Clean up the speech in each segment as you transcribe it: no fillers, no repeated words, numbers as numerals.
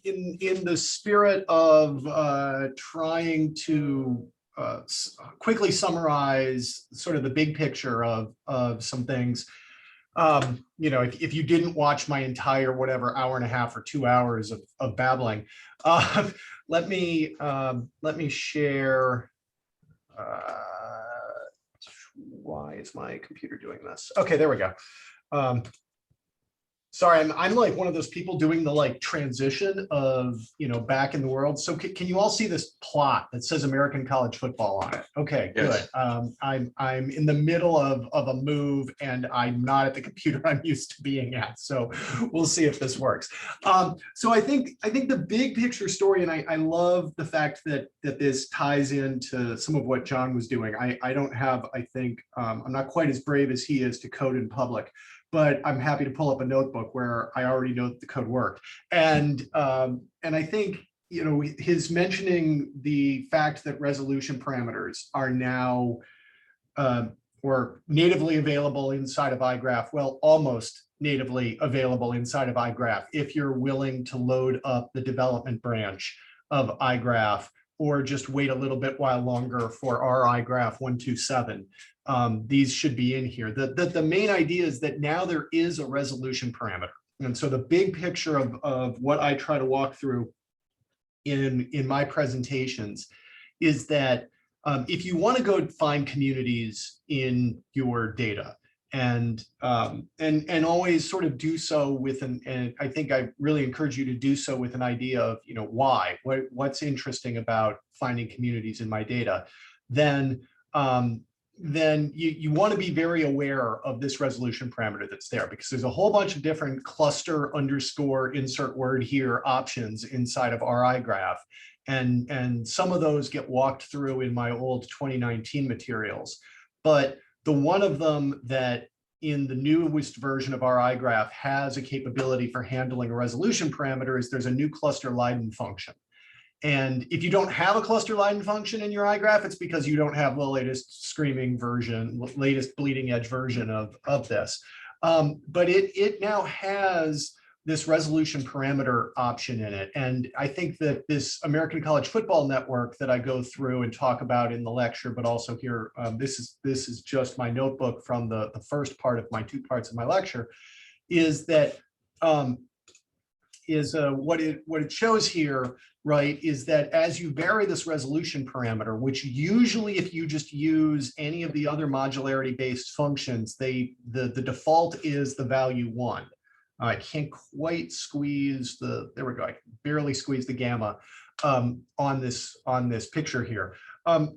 in the spirit of trying to quickly summarize sort of the big picture of some things, you know, if you didn't watch my entire whatever hour and a half or 2 hours of babbling, let me share. Why is my computer doing this? Okay, there we go. Sorry, I'm like one of those people doing the like transition of, you know, back in the world. So can you all see this plot that says American college football on it? Okay, yes. Good. I'm in the middle of a move and I'm not at the computer I'm used to being at. So we'll see if this works. So I think the big picture story, and I love the fact that this ties into some of what John was doing. I don't have, I think, I'm not quite as brave as he is to code in public, but I'm happy to pull up a notebook where I already know that the code worked. And I think, you know, his mentioning the fact that resolution parameters are now or natively available inside of iGraph, well, almost natively available inside of iGraph if you're willing to load up the development branch of iGraph, or just wait a little bit while longer for our iGraph 127. These should be in here. The main idea is that now there is a resolution parameter. And so the big picture of what I try to walk through in my presentations is that if you want to go find communities in your data, and always sort of do so with and I think I really encourage you to do so with an idea of, you know, why, what's interesting about finding communities in my data, then you want to be very aware of this resolution parameter that's there, because there's a whole bunch of different cluster underscore insert word here options inside of our iGraph. And some of those get walked through in my old 2019 materials. But the one of them that in the newest version of our iGraph has a capability for handling a resolution parameter is there's a new cluster Leiden function. And if you don't have a cluster Leiden function in your iGraph, it's because you don't have the latest screaming version, latest bleeding edge version of this. But it now has this resolution parameter option in it. And I think that this American College Football Network that I go through and talk about in the lecture, but also here, this is just my notebook from the first part of my 2 parts of my lecture, is that what it shows here, right, is that as you vary this resolution parameter, which usually if you just use any of the other modularity based functions, the default is the value 1. I can't quite squeeze there we go, I can barely squeeze the gamma on this picture here.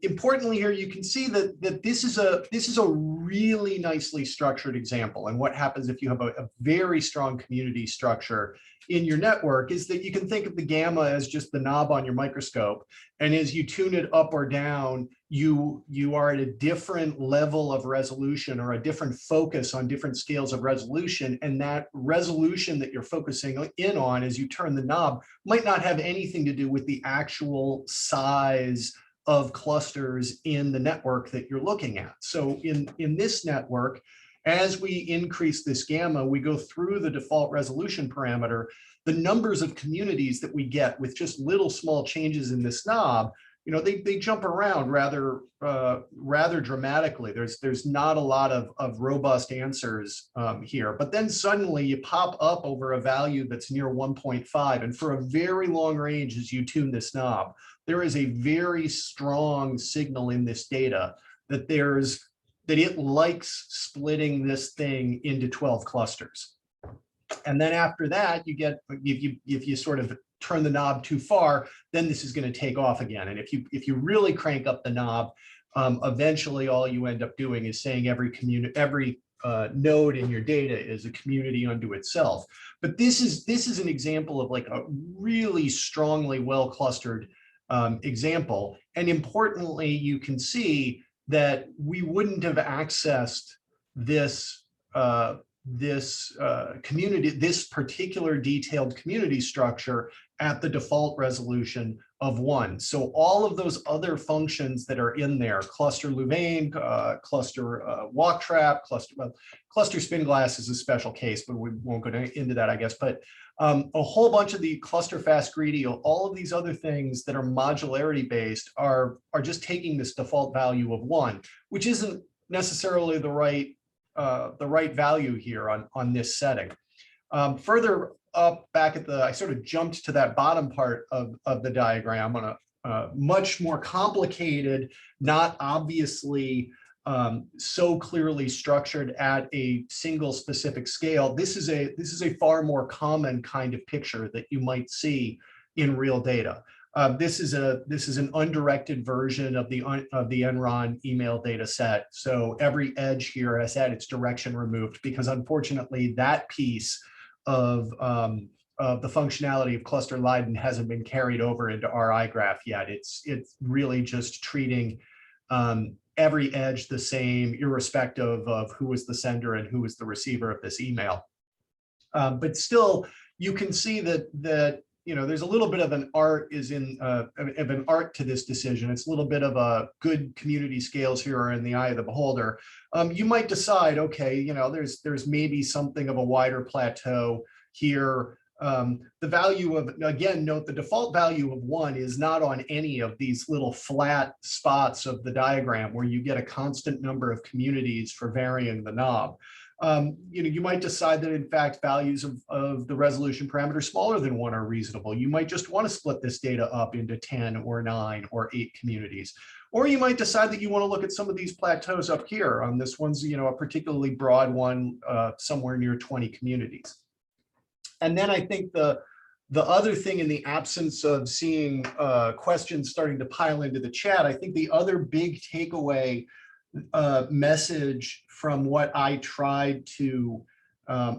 Importantly here, you can see that this is a really nicely structured example. And what happens if you have a very strong community structure in your network is that you can think of the gamma as just the knob on your microscope. And as you tune it up or down, you are at a different level of resolution or a different focus on different scales of resolution. And that resolution that you're focusing in on as you turn the knob might not have anything to do with the actual size of clusters in the network that you're looking at. So in this network, as we increase this gamma, we go through the default resolution parameter. The numbers of communities that we get with just little small changes in this knob, you know, they jump around rather dramatically. There's not a lot of robust answers here. But then suddenly you pop up over a value that's near 1.5, and for a very long range as you tune this knob, there is a very strong signal in this data that it likes splitting this thing into 12 clusters. And then after that, you get, if you sort of turn the knob too far, then this is going to take off again. And if you really crank up the knob, eventually all you end up doing is saying every node in your data is a community unto itself. But this is an example of like a really strongly well clustered example. And importantly, you can see that we wouldn't have accessed this community, this particular detailed community structure at the default resolution of 1. So all of those other functions that are in there, cluster Louvain, cluster walk trap, cluster spin glass is a special case, but we won't go into that, I guess. But A whole bunch of the cluster fast greedy, all of these other things that are modularity based are just taking this default value of 1, which isn't necessarily the right value here on this setting. Further up back at I sort of jumped to that bottom part of the diagram on a much more complicated, not obviously so clearly structured at a single specific scale. This is a far more common kind of picture that you might see in real data. This is an undirected version of the Enron email data set. So every edge here has had its direction removed because unfortunately that piece of the functionality of cluster Leiden hasn't been carried over into our iGraph yet. It's really just treating every edge the same, irrespective of who was the sender and who was the receiver of this email. But still, you can see that there's a little bit of an art to this decision. It's a little bit of a good community scales here are in the eye of the beholder. You might decide, okay, there's maybe something of a wider plateau here. The value of, again, note the default value of 1 is not on any of these little flat spots of the diagram where you get a constant number of communities for varying the knob. You might decide that in fact values of the resolution parameter smaller than 1 are reasonable. You might just want to split this data up into 10 or 9 or 8 communities. Or you might decide that you want to look at some of these plateaus up here. This one's a particularly broad one, somewhere near 20 communities. And then I think the other thing, in the absence of seeing questions starting to pile into the chat, I think the other big takeaway message from what I tried to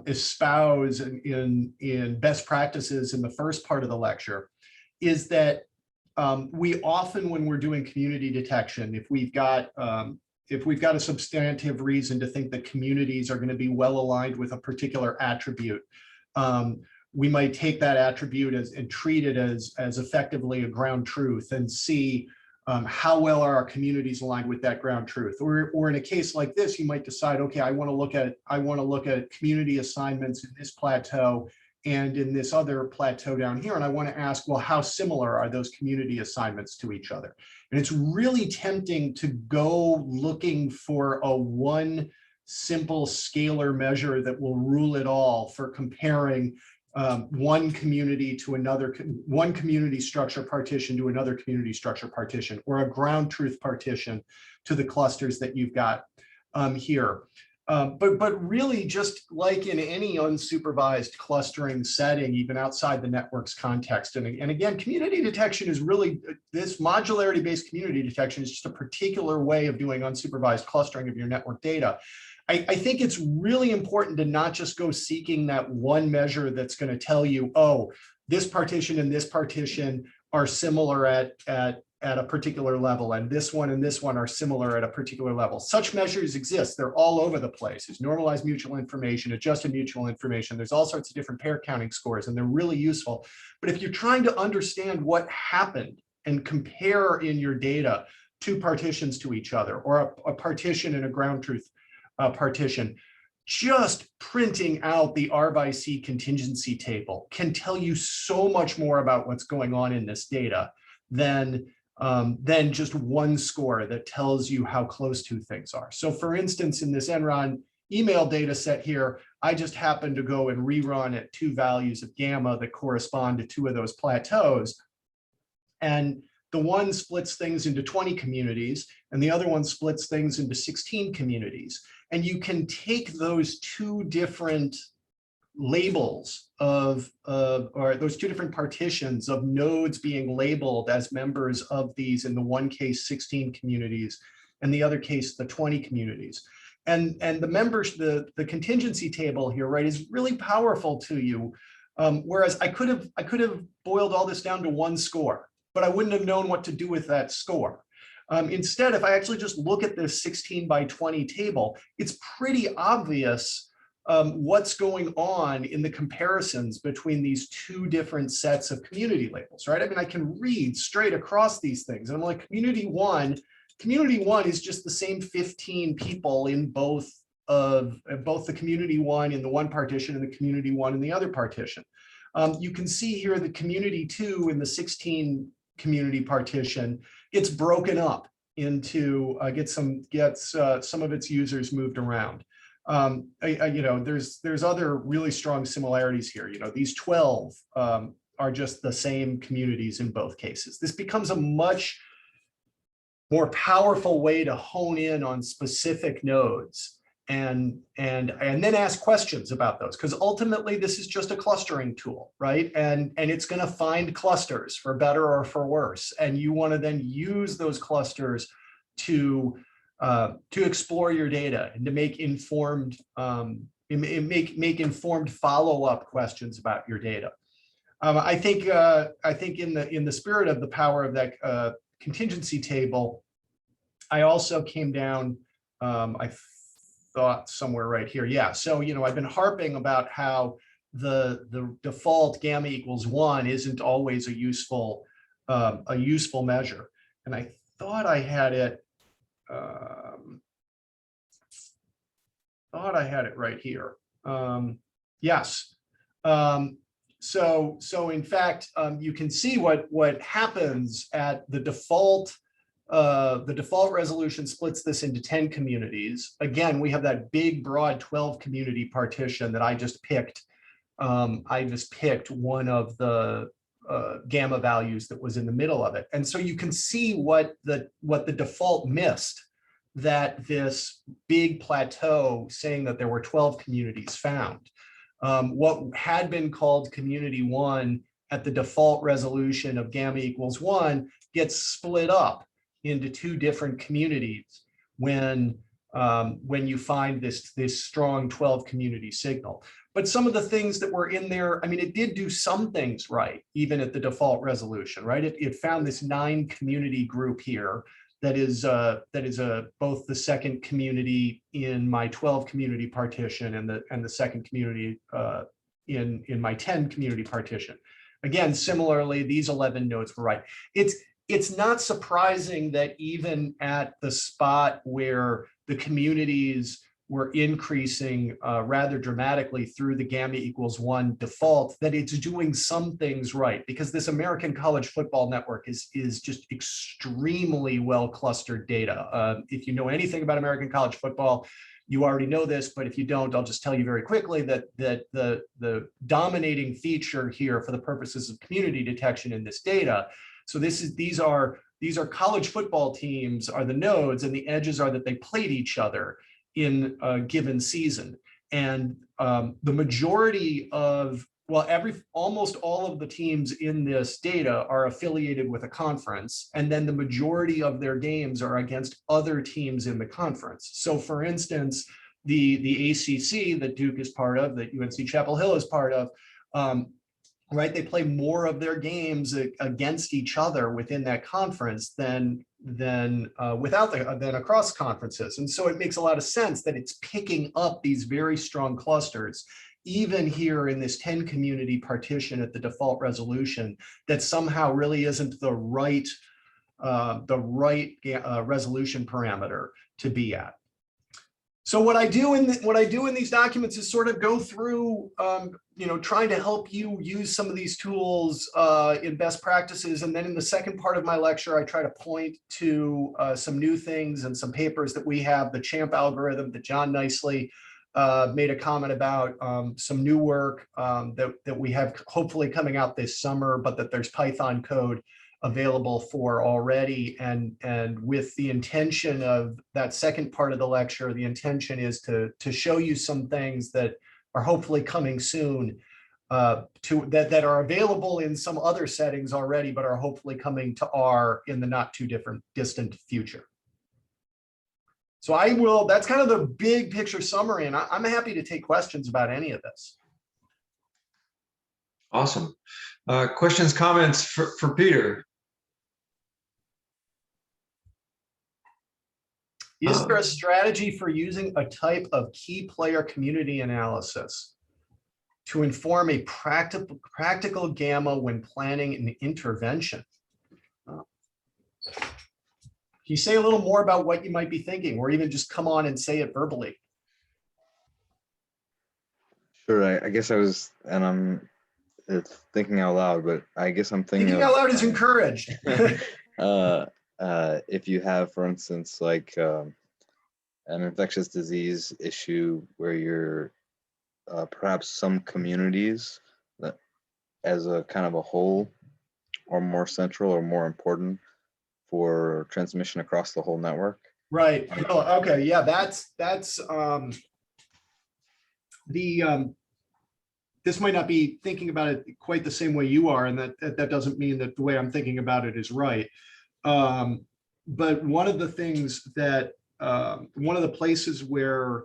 espouse in best practices in the first part of the lecture is that we often, when we're doing community detection, if we've got a substantive reason to think that communities are going to be well aligned with a particular attribute, we might take that attribute and treat it as effectively a ground truth and see how well are our communities aligned with that ground truth. Or in a case like this, you might decide, okay, I want to look at community assignments in this plateau and in this other plateau down here, and I want to ask, well, how similar are those community assignments to each other? And it's really tempting to go looking for a one simple scalar measure that will rule it all for comparing one community to another, one community structure partition to another community structure partition, or a ground truth partition to the clusters that you've got here. But really, just like in any unsupervised clustering setting, even outside the network's context, and again, community detection is really, this modularity-based community detection is just a particular way of doing unsupervised clustering of your network data. I think it's really important to not just go seeking that one measure that's going to tell you, oh, this partition and this partition are similar at a particular level, and this one are similar at a particular level. Such measures exist. They're all over the place. There's normalized mutual information, adjusted mutual information. There's all sorts of different pair counting scores, and they're really useful. But if you're trying to understand what happened and compare in your data two partitions to each other, or a partition and a ground truth partition, just printing out the R by C contingency table can tell you so much more about what's going on in this data than just one score that tells you how close two things are. So for instance, in this Enron email data set here, I just happened to go and rerun at two values of gamma that correspond to two of those plateaus. And the one splits things into 20 communities, and the other one splits things into 16 communities. And you can take those two different labels or those two different partitions of nodes being labeled as members of these, in the one case 16 communities, and the other case the 20 communities. And the members, the contingency table here, right, is really powerful to you. Whereas I could have boiled all this down to one score, but I wouldn't have known what to do with that score. Instead, if I actually just look at this 16 by 20 table, it's pretty obvious what's going on in the comparisons between these two different sets of community labels, right? I mean, I can read straight across these things, and I'm like, community one is just the same 15 people in both the community one in the one partition and the community one in the other partition. You can see here the community 2 in the 16 community partition, it's broken up into gets some of its users moved around. There's other really strong similarities here. These 12 are just the same communities in both cases. This becomes a much more powerful way to hone in on specific nodes and then ask questions about those, because ultimately this is just a clustering tool, right? And it's going to find clusters for better or for worse, and you want to then use those clusters to explore your data and to make informed informed follow-up questions about your data. I think in the spirit of the power of that contingency table, I also came down, I thought somewhere right here. Yeah, so, I've been harping about how the default gamma equals 1 isn't always a useful measure. And I thought I had it, right here. Yes. So in fact, you can see what happens at the default. The default resolution splits this into 10 communities. Again, we have that big, broad 12 community partition that I just picked. I just picked one of the gamma values that was in the middle of it. And so you can see what the default missed, that this big plateau saying that there were 12 communities found. What had been called community 1 at the default resolution of gamma equals 1 gets split up into 2 different communities when you find this strong 12 community signal. But some of the things that were in there, I mean, it did do some things right, even at the default resolution, right? It found this 9 community group here that is both the second community in my 12 community partition and the second community in my 10 community partition. Again, similarly, these 11 nodes were right. It's not surprising that even at the spot where the communities were increasing rather dramatically through the gamma equals 1 default, that it's doing some things right, because this American College Football Network is just extremely well clustered data. If you know anything about American college football, you already know this, but if you don't, I'll just tell you very quickly that the dominating feature here for the purposes of community detection in this data. So these are college football teams are the nodes, and the edges are that they played each other in a given season. And the majority of, almost all of the teams in this data are affiliated with a conference, and then the majority of their games are against other teams in the conference. So for instance, the ACC that Duke is part of, that UNC Chapel Hill is part of, right? They play more of their games against each other within that conference than across conferences. And so it makes a lot of sense that it's picking up these very strong clusters, even here in this 10 community partition at the default resolution, that somehow really isn't the right resolution parameter to be at. So what I do in these documents is sort of go through, trying to help you use some of these tools in best practices. And then in the second part of my lecture, I try to point to some new things and some papers that we have, the CHAMP algorithm that John nicely made a comment about, some new work that we have hopefully coming out this summer, but that there's Python code available for already. And with the intention of that second part of the lecture, the intention is to show you some things that are hopefully coming soon, that are available in some other settings already, but are hopefully coming to R in the not too distant future. So that's kind of the big picture summary, and I'm happy to take questions about any of this. Awesome. Questions, comments for Peter? Is there a strategy for using a type of key player community analysis to inform a practical gamma when planning an intervention? Can you say a little more about what you might be thinking, or even just come on and say it verbally? Sure. I guess I was, and it's thinking out loud, but I guess I'm thinking Thinking of out loud is encouraged. if you have, for instance, like an infectious disease issue where you're perhaps some communities that as a kind of a whole are more central or more important for transmission across the whole network. Right. Oh, okay. Yeah, that's this might not be thinking about it quite the same way you are, and that doesn't mean that the way I'm thinking about it is right. But one of the things that one of the places where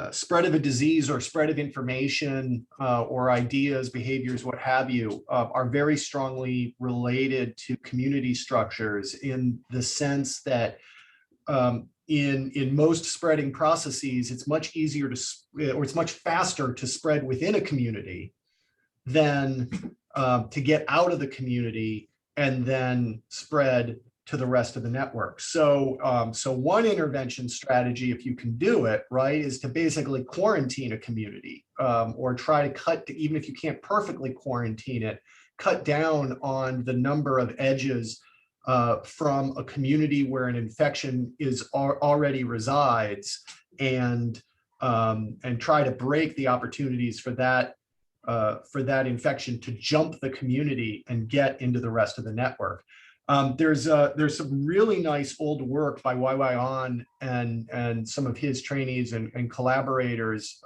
spread of a disease or spread of information or ideas, behaviors, what have you, are very strongly related to community structures, in the sense that in most spreading processes, it's much easier to, or it's much faster to spread within a community than to get out of the community and then spread to the rest of the network. So, so one intervention strategy, if you can do it, right, is to basically quarantine a community, or try to cut, even if you can't perfectly quarantine it, cut down on the number of edges from a community where an infection is already resides, and try to break the opportunities for that infection to jump the community and get into the rest of the network. There's some really nice old work by YY On and some of his trainees and collaborators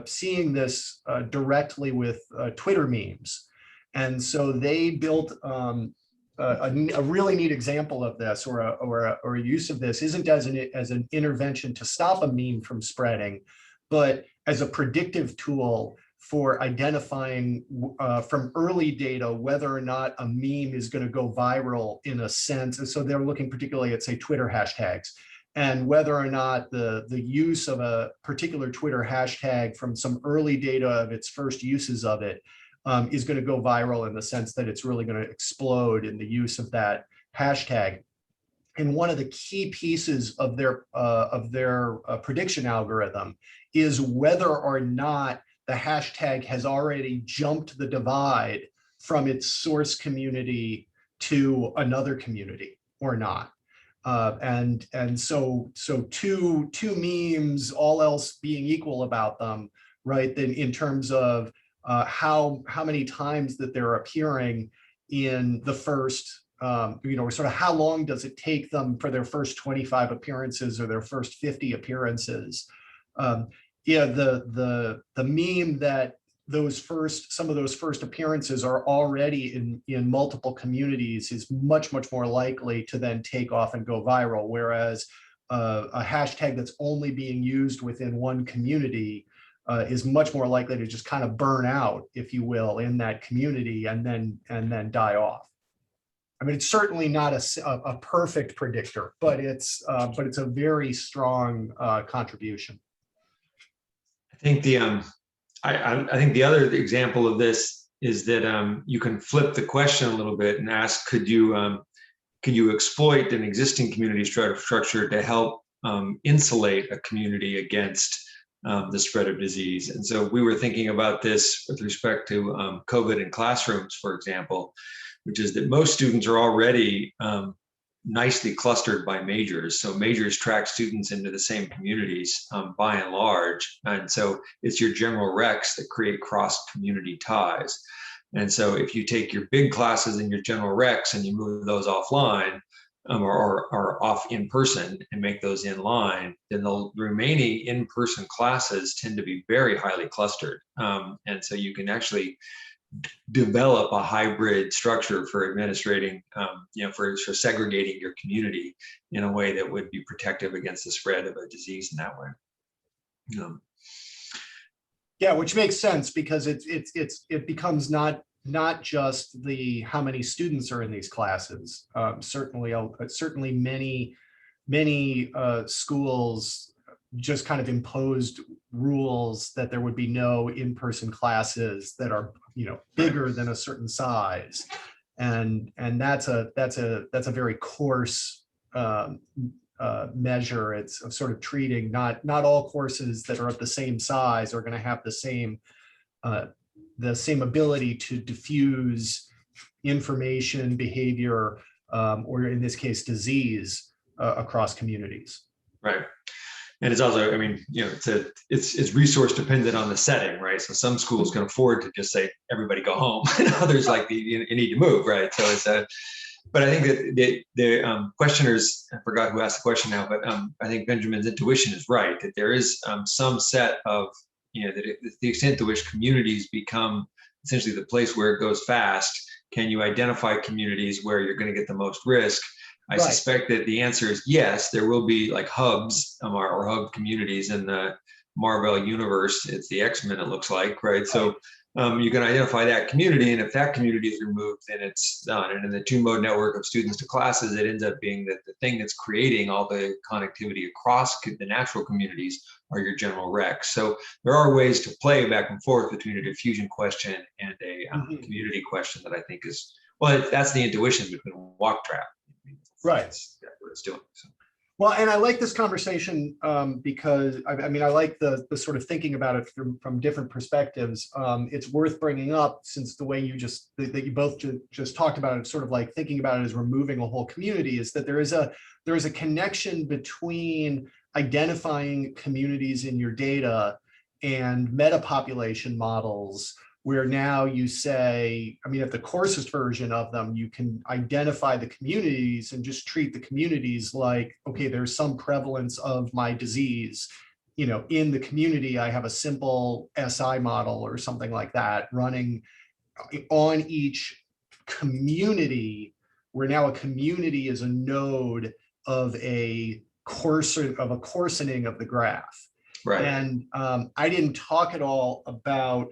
seeing this directly with Twitter memes. And so they built a really neat example of this, or a use of this, isn't as an intervention to stop a meme from spreading, but as a predictive tool for identifying from early data whether or not a meme is going to go viral, in a sense. And so they're looking particularly at, say, Twitter hashtags, and whether or not the use of a particular Twitter hashtag from some early data of its first uses of it is going to go viral, in the sense that it's really going to explode in the use of that hashtag. And one of the key pieces of their prediction algorithm is whether or not the hashtag has already jumped the divide from its source community to another community or not. And so two memes, all else being equal about them, right? Then in terms of how many times that they're appearing in the first, sort of how long does it take them for their first 25 appearances or their first 50 appearances. Yeah, the meme that some of those first appearances are already in multiple communities is much more likely to then take off and go viral, whereas a hashtag that's only being used within one community is much more likely to just kind of burn out, if you will, in that community and then die off. I mean, it's certainly not a perfect predictor, but it's a very strong contribution. I think I think the other example of this is that you can flip the question a little bit and ask, could you exploit an existing community structure to help insulate a community against the spread of disease? And so we were thinking about this with respect to COVID in classrooms, for example, which is that most students are already nicely clustered by majors. So majors track students into the same communities by and large. And so it's your general recs that create cross-community ties. And so if you take your big classes and your general recs and you move those offline or off in person and make those in line, then the remaining in-person classes tend to be very highly clustered. And so you can actually develop a hybrid structure for administrating, for segregating your community in a way that would be protective against the spread of a disease in that way. Yeah, which makes sense, because it becomes not just the how many students are in these classes. Certainly many schools just kind of imposed rules that there would be no in-person classes that are bigger than a certain size, and that's a very coarse measure. It's sort of treating not all courses that are of the same size are going to have the same the same ability to diffuse information, behavior, or in this case, disease across communities. Right. And it's also, I mean, you know, it's resource dependent on the setting, right? So some schools can afford to just say, everybody go home, and others like you need to move, right? So it's but I think that the questioners, I forgot who asked the question now, but I think Benjamin's intuition is right, that there is some set of, you know, that the extent to which communities become essentially the place where it goes fast, can you identify communities where you're going to get the most risk? I Right. suspect that the answer is yes, there will be like hubs or hub communities in the Marvel universe. It's the X-Men, it looks like, right? So you can identify that community, and if that community is removed, then it's done. And in the two-mode network of students to classes, it ends up being that the thing that's creating all the connectivity across the natural communities are your general recs. So there are ways to play back and forth between a diffusion question and a community question that I think is, well, that's the intuition between walk trap. Right. That's what it's doing. So. Well, and I like this conversation because I mean, I like the sort of thinking about it from different perspectives. It's worth bringing up since the way you that you both just talked about it, sort of like thinking about it as removing a whole community, is that there is a connection between identifying communities in your data and metapopulation models, where now you say, I mean, at the coarsest version of them, you can identify the communities and just treat the communities like, okay, there's some prevalence of my disease, you know, in the community. I have a simple SI model or something like that running on each community, where now a community is a node of a coarsening of the graph. Right. And I didn't talk at all about,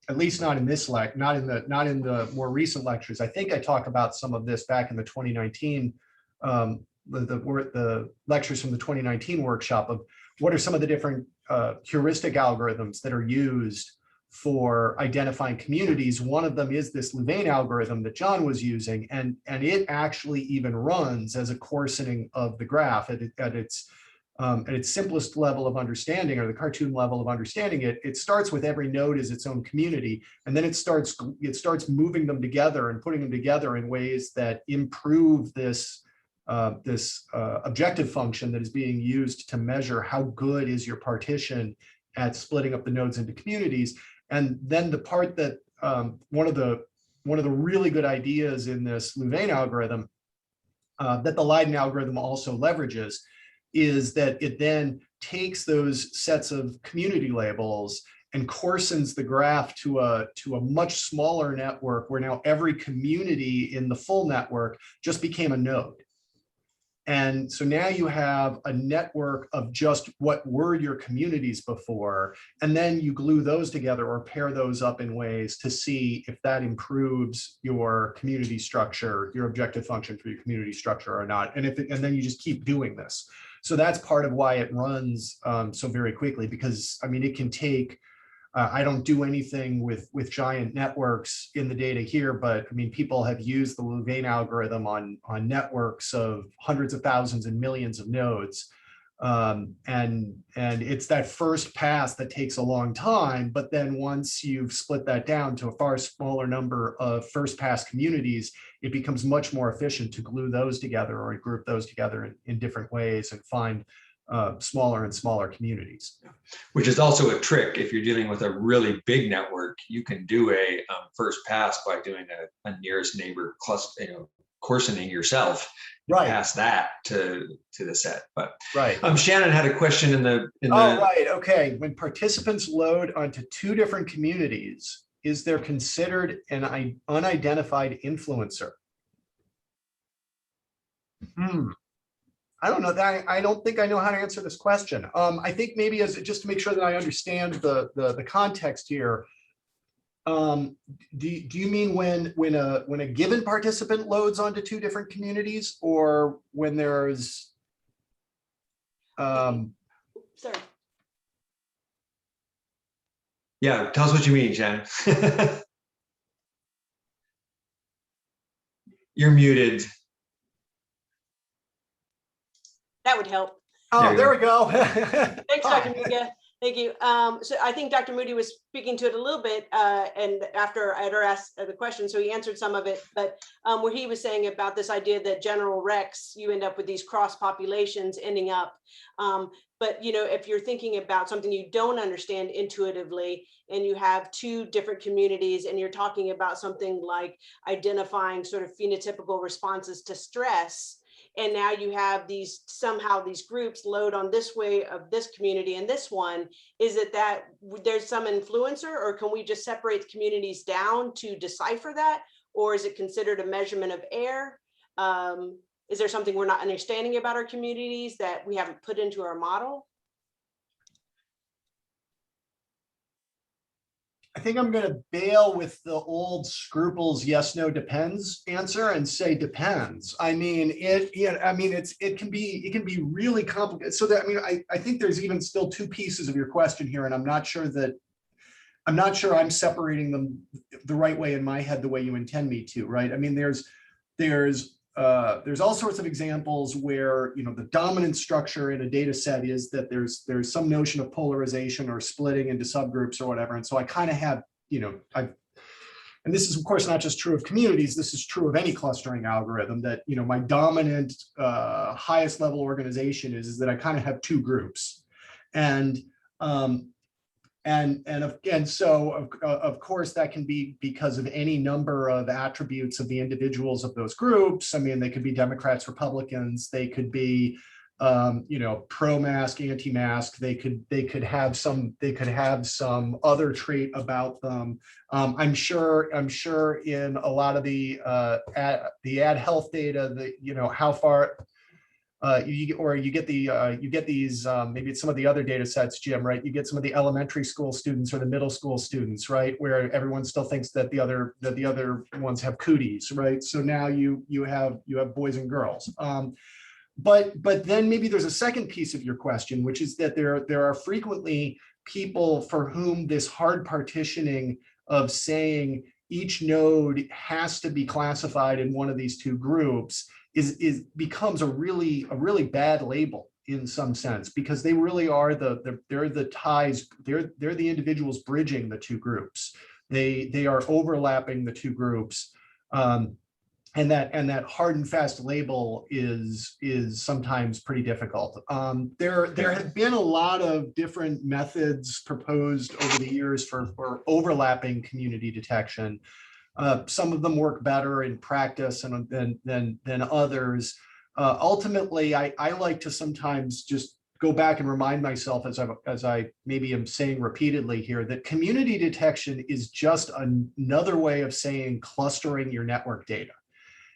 at least not in this not in the more recent lectures. I think I talked about some of this back in the 2019, the lectures from the 2019 workshop of what are some of the different heuristic algorithms that are used for identifying communities. One of them is this Louvain algorithm that John was using, and it actually even runs as a coarsening of the graph at its simplest level of understanding, or the cartoon level of understanding it. It starts with every node as its own community, and then it starts moving them together and putting them together in ways that improve this objective function that is being used to measure how good is your partition at splitting up the nodes into communities. And then the part that one of the really good ideas in this Louvain algorithm that the Leiden algorithm also leverages is that it then takes those sets of community labels and coarsens the graph to a much smaller network, where now every community in the full network just became a node. And so now you have a network of just what were your communities before, and then you glue those together or pair those up in ways to see if that improves your community structure, your objective function for your community structure or not. And then you just keep doing this. So that's part of why it runs so very quickly, because I mean, it can take, I don't do anything with giant networks in the data here, but I mean, people have used the Louvain algorithm on networks of hundreds of thousands and millions of nodes. And it's that first pass that takes a long time, but then once you've split that down to a far smaller number of first pass communities, it becomes much more efficient to glue those together or group those together in different ways and find smaller and smaller communities. Which is also a trick. If you're dealing with a really big network, you can do a first pass by doing a nearest neighbor cluster, coarsening yourself. Right. Pass that to the set. But right. Shannon had a question in the. Oh, right. Okay. When participants load onto two different communities, is there considered an unidentified influencer? I don't know that. I don't think I know how to answer this question. I think maybe just to make sure that I understand the context here. Do you mean when a given participant loads onto two different communities, or when there's Sorry. Yeah, tell us what you mean, Shannon. You're muted. That would help. Oh, there we go. Thanks, Dr. Mika. Thank you. So I think Dr. Moody was speaking to it a little bit, and after I had asked the question, so he answered some of it, but where he was saying about this idea that general recs, you end up with these cross populations ending up. But if you're thinking about something you don't understand intuitively, and you have two different communities, and you're talking about something like identifying sort of phenotypical responses to stress, and now you have somehow these groups load on this way of this community and this one, is it that there's some influencer, or can we just separate the communities down to decipher that? Or is it considered a measurement of error? Is there something we're not understanding about our communities that we haven't put into our model? I think I'm going to bail with the old scruples yes, no, depends answer and say depends. I mean, it can be really complicated. So that, I think there's even still two pieces of your question here, and I'm not sure I'm separating them the right way in my head, the way you intend me to, right? I mean, there's all sorts of examples where the dominant structure in a data set is that there's some notion of polarization or splitting into subgroups or whatever. And so I kind of have, and this is of course not just true of communities, this is true of any clustering algorithm, that my dominant highest level organization is that I kind of have two groups. And so of course that can be because of any number of attributes of the individuals of those groups. I mean, they could be Democrats, Republicans, they could be pro-mask, anti-mask, they could have some other trait about them. I'm sure in a lot of the ad health data that how far you get these, maybe it's some of the other data sets, Jim, right? You get some of the elementary school students or the middle school students, right? Where everyone still thinks that the other ones have cooties, right? So now you have boys and girls. But then maybe there's a second piece of your question, which is that there are frequently people for whom this hard partitioning of saying each node has to be classified in one of these two groups becomes a really bad label in some sense, because they really are they're the ties, they're the individuals bridging the two groups. They are overlapping the two groups. And that hard and fast label is sometimes pretty difficult. There have been a lot of different methods proposed over the years for overlapping community detection. Some of them work better in practice than others. Ultimately, I like to sometimes just go back and remind myself, as I maybe am saying repeatedly here, that community detection is just another way of saying clustering your network data.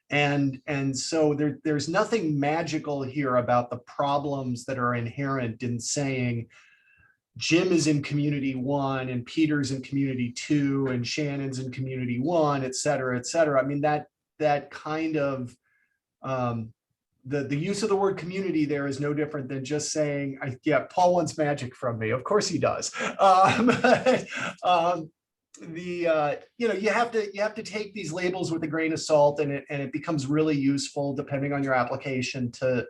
And so there's nothing magical here about the problems that are inherent in saying Jim is in community 1 and Peter's in community 2 and Shannon's in community 1, et cetera, et cetera. I mean, that kind of the use of the word community there is no different than just saying, yeah, Paul wants magic from me. Of course he does. You have to take these labels with a grain of salt, and it becomes really useful depending on your application to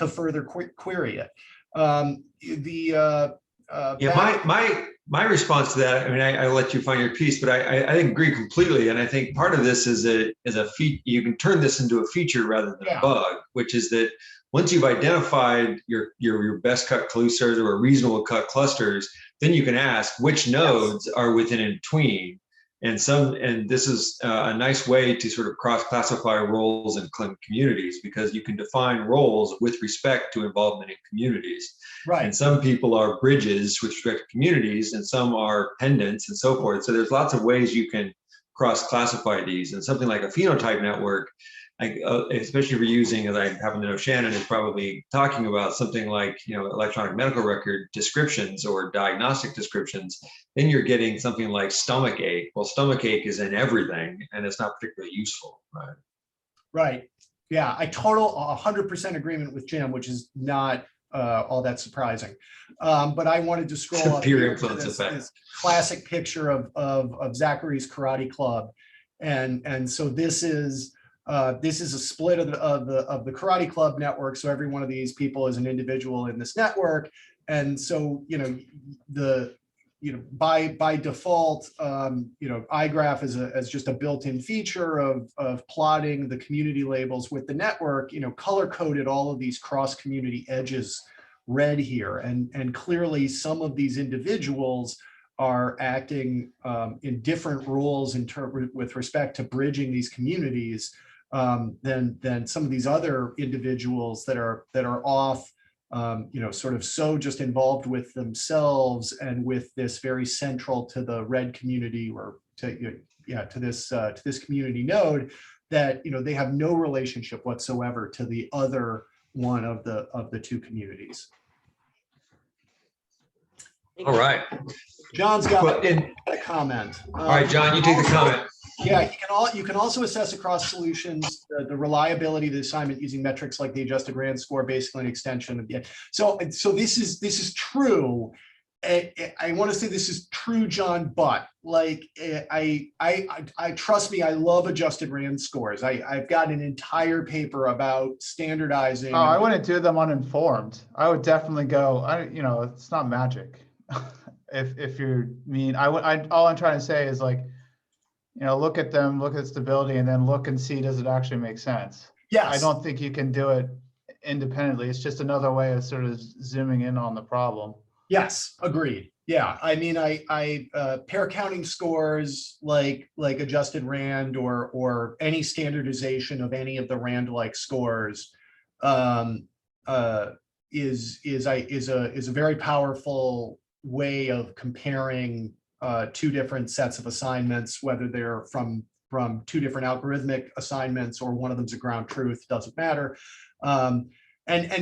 further query it. My response to that, I mean, I let you find your piece, but I agree completely. And I think part of this is a feature. You can turn this into a feature rather than a bug, which is that once you've identified your best cut clusters or reasonable cut clusters, then you can ask which nodes are within and between. And this is a nice way to sort of cross-classify roles in communities, because you can define roles with respect to involvement in communities. Right. And some people are bridges with respect to communities, and some are pendants and so forth. So there's lots of ways you can cross-classify these. And something like a phenotype network, especially if you're using, as I happen to know Shannon is probably talking about, something like electronic medical record descriptions or diagnostic descriptions, then you're getting something like stomach ache. Well, stomach ache is in everything, and it's not particularly useful, right? Right. Yeah, 100% agreement with Jim, which is not all that surprising. But I wanted to scroll up peer here influence to effect. this classic picture of Zachary's Karate Club, and so this is a split of the Karate Club network. So every one of these people is an individual in this network. And so, by default, iGraph as just a built-in feature of plotting the community labels with the network, color coded all of these cross community edges red here. And clearly some of these individuals are acting in different roles with respect to bridging these communities than some of these other individuals that are off, sort of so just involved with themselves and with this very central to the red community or to this community node that they have no relationship whatsoever to the other one of the two communities. All right. John's got Well, a comment. All right, John, you take the comment. Yeah, you can also assess across solutions the reliability of the assignment using metrics like the adjusted RAND score, basically an extension of the. So this is true. I want to say this is true, John, but like I trust me, I love adjusted RAND scores. I've got an entire paper about standardizing. Oh, I wouldn't do them uninformed. I would definitely go. It's not magic. if you mean, all I'm trying to say is like, look at them, look at stability, and then look and see, does it actually make sense? Yes. I don't think you can do it independently. It's just another way of sort of zooming in on the problem. Yes, agreed. Yeah, I mean, I pair counting scores like adjusted RAND or any standardization of any of the RAND-like scores is a very powerful way of comparing two different sets of assignments, whether they're from two different algorithmic assignments or one of them's a ground truth, doesn't matter. And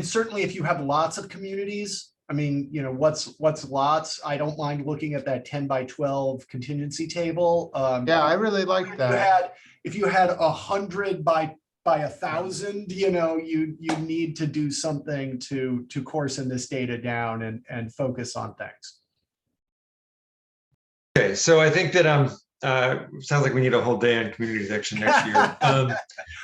certainly if you have lots of communities, I mean, what's lots? I don't mind looking at that 10 by 12 contingency table. Yeah, I really like that. If you had 100 by 1,000, you need to do something to coarsen this data down and focus on things. Okay, so I think that sounds like we need a whole day on community detection next year.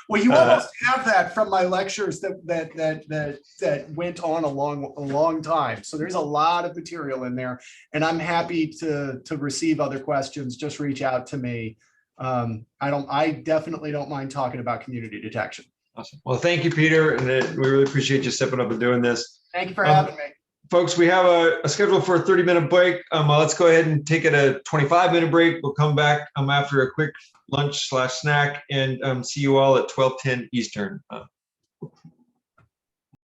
Well, you almost have that from my lectures that went on a long time. So there's a lot of material in there, and I'm happy to receive other questions. Just reach out to me. I definitely don't mind talking about community detection. Awesome. Well, thank you, Peter, and we really appreciate you stepping up and doing this. Thank you for having me. Folks, we have a schedule for a 30-minute break. Let's go ahead and take it a 25-minute break. We'll come back after a quick lunch/snack and see you all at 12:10 Eastern.